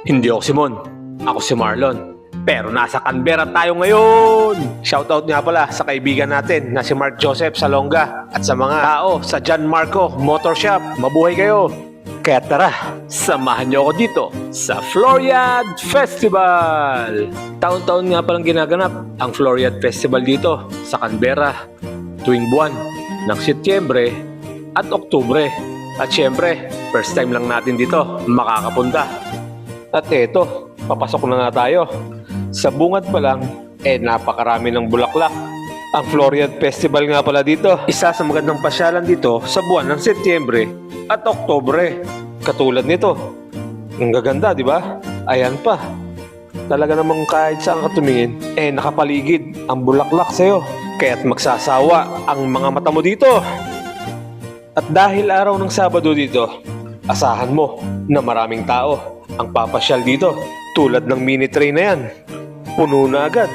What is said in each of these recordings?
Hindi ako si Mon. Ako si Marlon. Pero nasa Canberra tayo ngayon! Shoutout nga pala sa kaibigan natin na si Mark Joseph Salonga at sa mga tao sa John Marco Motor Shop. Mabuhay kayo! Kaya tara, samahan niyo ako dito sa Floriad Festival! Taon-taon nga palang ginaganap ang Floriad Festival dito sa Canberra tuwing buwan ng Setyembre at Oktubre. At syempre, first time lang natin dito makakapunta. At eto, papasok na nga tayo. Sa bungad pa lang, napakarami ng bulaklak. Ang Floriad Festival nga pala dito, isa sa magandang pasyalan dito sa buwan ng Setyembre at Oktubre. Katulad nito, ang gaganda, di ba? Ayan pa. Talaga namang kahit saan ka tumingin, nakapaligid ang bulaklak sa'yo. Kaya't magsasawa ang mga mata mo dito. At dahil araw ng Sabado dito, asahan mo na maraming tao ang papasyal dito. Tulad ng mini train na yan, puno na agad.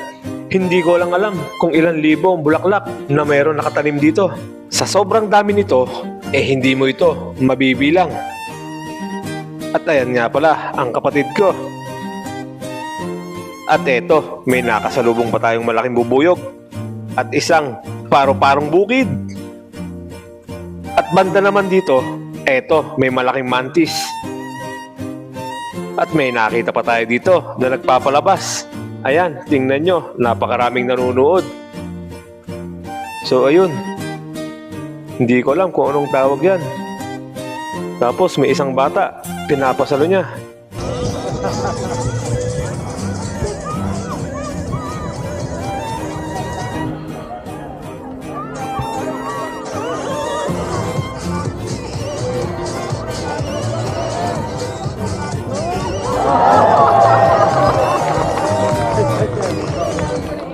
Hindi ko lang alam kung ilan libo ang bulaklak na mayroon nakatanim dito. Sa sobrang dami nito, hindi mo ito mabibilang. At ayan nga pala ang kapatid ko. At eto, may nakasalubong pa tayong malaking bubuyog at isang paro-parong bukid. At banda naman dito, eto, may malaking mantis. At may nakita pa tayo dito na nagpapalabas. Ayan, tingnan nyo, napakaraming nanunood. So ayun, hindi ko alam kung anong tawag yan. Tapos may isang bata, pinapasalo niya.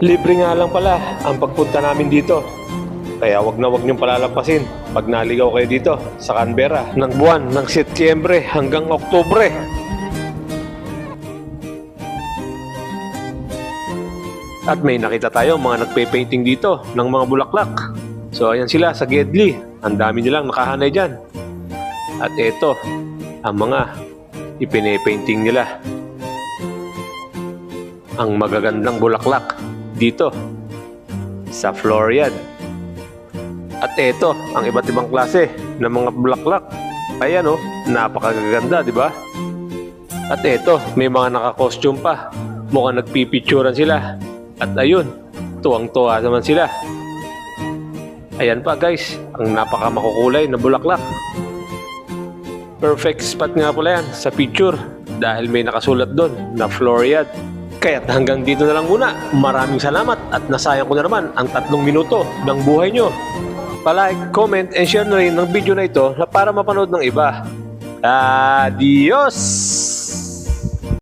Libre nga lang pala ang pagpunta namin dito. Kaya wag na wag niyong palalampasin pag naligaw kayo dito sa Canberra ng buwan ng Setyembre hanggang Oktubre. At may nakita tayo mga nagpe-painting dito ng mga bulaklak. So ayan sila sa Gedli. Ang dami nilang nakahanay dyan. At eto ang mga ipine-painting nila. Ang magagandang bulaklak dito sa Floriad. At eto ang iba't ibang klase ng mga bulaklak. Ayan oh, napakaganda, di ba? At eto, may mga naka-costume pa. Mukhang nagpipicturan sila. At ayun, tuwang-tuwa naman sila. Ayan pa guys, ang napakamakukulay na bulaklak. Perfect spot nga pala yan sa picture dahil may nakasulat doon na Floriad. Kaya't hanggang dito na lang muna. Maraming salamat at nasayang ko na naman ang 3 minuto ng buhay nyo. Pa-like, comment, and share na rin ng video na ito na para mapanood ng iba. Adios!